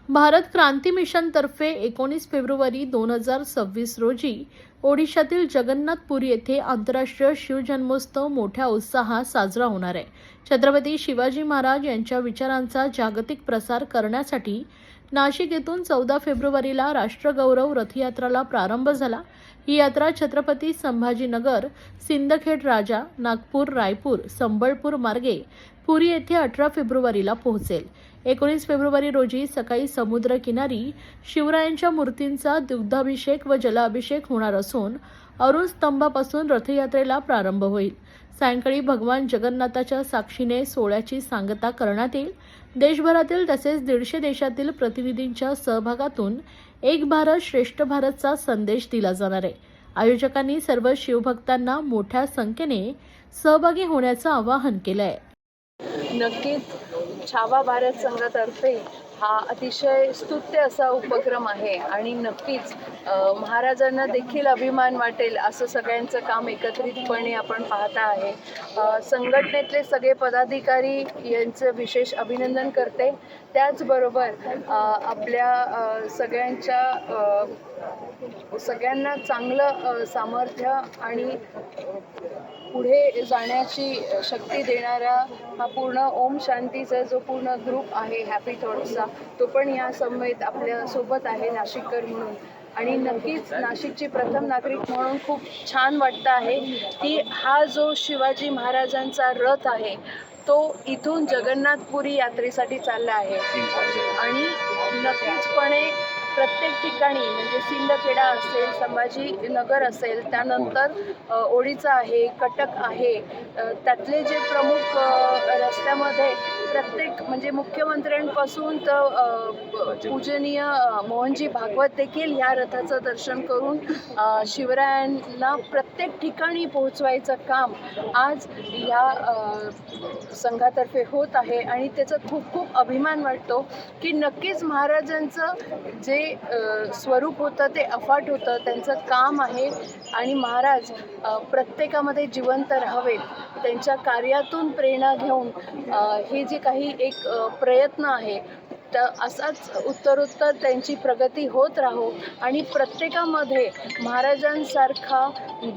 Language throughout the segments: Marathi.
भारत क्रांती मिशनतर्फे 19 फेब्रुवारी 2026 रोजी ओडिशातील जगन्नाथपुरी येथे आंतरराष्ट्रीय शिवजन्मोत्सव मोठ्या उत्साहात साजरा होणार आहे। छत्रपती शिवाजी महाराज यांच्या विचारांचा जागतिक प्रसार करण्यासाठी नाशिक येथून 14 फेब्रुवारीला राष्ट्रगौरव रथयात्राला प्रारंभ झाला। ही यात्रा छत्रपती संभाजीनगर, सिंदखेड राजा, नागपूर, रायपूर, संबळपूर मार्गे पुरी येथे 18 फेब्रुवारीला पोहोचेल। 19 फेब्रुवारी रोजी सकाळी समुद्र किनारी शिवरायांच्या मूर्तींचा दुग्धाभिषेक व जलाभिषेक होणार असून अरुण स्तंभापासून रथयात्रेला प्रारंभ होईल। सायंकाळी भगवान जगन्नाथाच्या साक्षीने सोहळ्याची सांगता करण्यात येईल। देशभरातील तसेच 150 देशातील प्रतिनिधींच्या सहभागातून एक भारत श्रेष्ठ भारतचा संदेश दिला जाणार आहे। आयोजकांनी सर्व शिवभक्तांना मोठ्या संख्येने सहभागी होण्याचं आवाहन केलं आहे। नक्कीच छावा भारत संघातर्फे हा अतिशय स्तुत्य असा उपक्रम आहे आणि नक्कीच महाराजांना देखील अभिमान वाटेल असं सगळ्यांचं काम एकत्रितपणे आपण पाहता आहे। संघटनेतले सगळे पदाधिकारी यांचं विशेष अभिनंदन करते। त्याचबरोबर आपल्या सगळ्यांना चांगलं सामर्थ्य आणि पुढे जाण्याची शक्ती देणारा हा पूर्ण ओम शांतीचा जो पूर्ण ग्रुप आहे हॅपी थॉट्सचा, तो पण या समवेत आपल्या सोबत आहे नाशिककर म्हणून। आणि नक्कीच नाशिकची प्रथम नागरिक म्हणून खूप छान वाटतं आहे की हा जो शिवाजी महाराजांचा रथ आहे तो इथून जगन्नाथपुरी यात्रेसाठी चालला आहे आणि नक्कीचपणे प्रत्येक ठिकाणी म्हणजे सिंदखेडा असेल, संभाजीनगर असेल, त्यानंतर ओडिचा आहे, कटक आहे, त्यातले जे प्रमुख रस्त्यामध्ये प्रत्येक म्हणजे मुख्यमंत्र्यांपासून तर पूजनीय मोहनजी भागवत देखील ह्या रथाचं दर्शन करून शिवरायांना प्रत्येक ठिकाणी पोहोचवायचं काम आज या संघातर्फे होत आहे आणि त्याचा खूप खूप अभिमान वाटतो की नक्कीच महाराजांचं जे स्वरूप होतं ते अफाट होतं, त्यांचं काम आहे आणि महाराज प्रत्येकामध्ये जिवंत राहावेत, त्यांच्या कार्यातून प्रेरणा घेऊन हे जे काही एक प्रयत्न आहे तर असाच उत्तरोत्तर त्यांची प्रगती होत राहो आणि प्रत्येकामध्ये महाराजांसारखा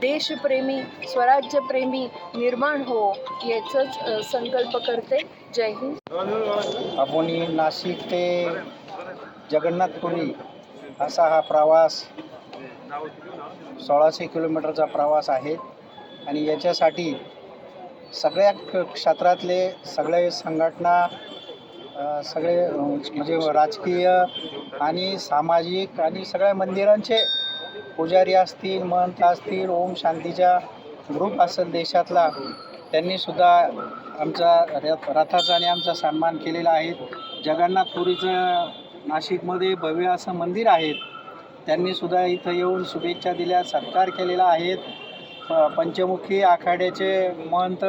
देशप्रेमी, स्वराज्यप्रेमी निर्माण हो याचाच संकल्प करते। जय हिंद। आपण नाशिक ते जगन्नाथपुरी असा हा प्रवास 1600 किलोमीटरचा प्रवास आहे आणि याच्यासाठी सगळ्या क्षेत्रातले सगळे संघटना, सगळे म्हणजे राजकीय आणि सामाजिक आणि सगळ्या मंदिरांचे पुजारी असतील, महंत असतील, ओम शांतीच्या ग्रुप असेल देशातला, त्यांनीसुद्धा आमचा रथाचा आणि आमचा सन्मान केलेला आहे। जगन्नाथपुरीचं नाशिकमध्ये भव्य असं मंदिर आहे, त्यांनीसुद्धा इथं येऊन शुभेच्छा दिल्या, सत्कार केलेला आहे। पंचमुखी आखाड्याचे महंत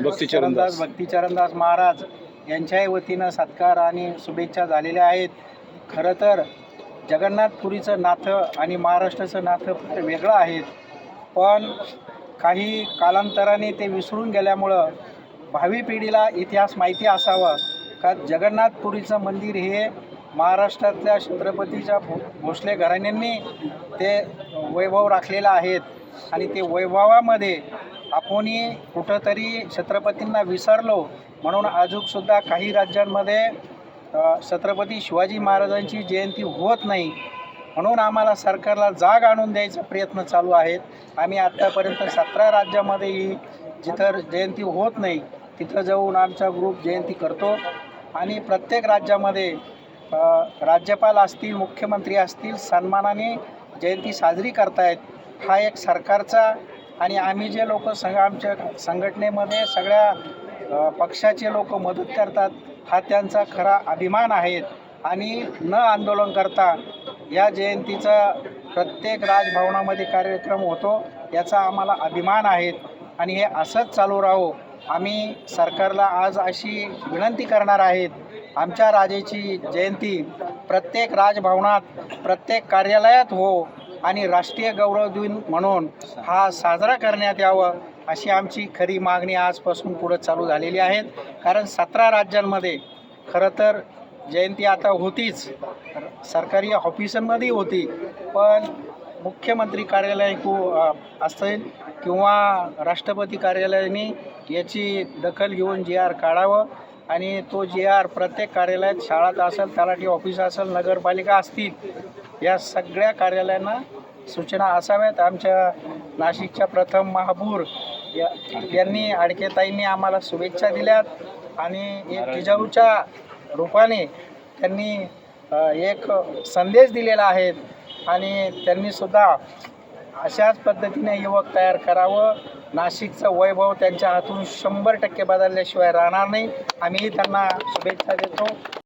भक्तिचरणदास महाराज यांच्याही वतीनं सत्कार आणि शुभेच्छा झालेल्या आहेत। खरं तर जगन्नाथपुरीचं नातं आणि महाराष्ट्राचं नातं फार वेगळं आहे, पण काही कालांतराने ते विसरून गेल्यामुळं भावी पिढीला इतिहास माहिती असावा का जगन्नाथपुरीचं मंदिर हे महाराष्ट्रातल्या छत्रपतीच्या भोसले घराण्यांनी ते वैभव राखलेलं आहेत आणि ते वैभवामध्ये आपण कुठंतरी छत्रपतींना विसरलो म्हणून अजूनसुद्धा काही राज्यांमध्ये छत्रपती शिवाजी महाराजांची जयंती होत नाही, म्हणून आम्हाला सरकारला जाग आणून द्यायचा प्रयत्न चालू आहेत। आम्ही आत्तापर्यंत 17 राज्यामध्येही जिथं जयंती होत नाही तिथं जाऊन आमचा ग्रुप जयंती करतो आणि प्रत्येक राज्यामध्ये राज्यपाल असतील, मुख्यमंत्री असतील, सन्मानाने जयंती साजरी करतायत। हा एक सरकारचा आणि आम्ही जे लोक आमच्या संघटनेमध्ये सगळ्या पक्षाचे लोक मदत करतात हा त्यांचा खरा अभिमान आहे आणि न आंदोलन करता या जयंतीचा प्रत्येक राजभवनामध्ये कार्यक्रम होतो याचा आम्हाला अभिमान आहे आणि हे असंच चालू राहो। आम्ही सरकारला आज अशी विनंती करणार आहेत, आमच्या राजाची जयंती प्रत्येक राजभवनात, प्रत्येक कार्यालयात हो आणि राष्ट्रीय गौरव दिन म्हणून हा साजरा करण्यात यावं अशी आमची खरी मागणी आजपासून पुढे चालू झालेली आहे। कारण 17 राज्यांमध्ये खरं तर जयंती आता होतीच, सरकारी ऑफिसांमध्ये होती, पण मुख्यमंत्री कार्यालय असेल किंवा राष्ट्रपती कार्यालयाने याची दखल घेऊन GR काढावं आणि तो GR प्रत्येक कार्यालयात, शाळात असेल, तलाठी ऑफिस असेल, नगरपालिका असतील, या सगळ्या कार्यालयांना सूचना असाव्यात. आमच्या नाशिकच्या प्रथम महापौर यांनी आडकेताईंनी आम्हाला शुभेच्छा दिल्यात आणि एक जिजाऊच्या रूपाने त्यांनी एक संदेश दिलेला आहे आणि त्यांनीसुद्धा अशाच पद्धतीने युवक तयार करावं. नाशिकचं वैभव त्यांच्या हातून 100% बदलल्याशिवाय राहणार नाही. आम्ही त्यांना शुभेच्छा देतो.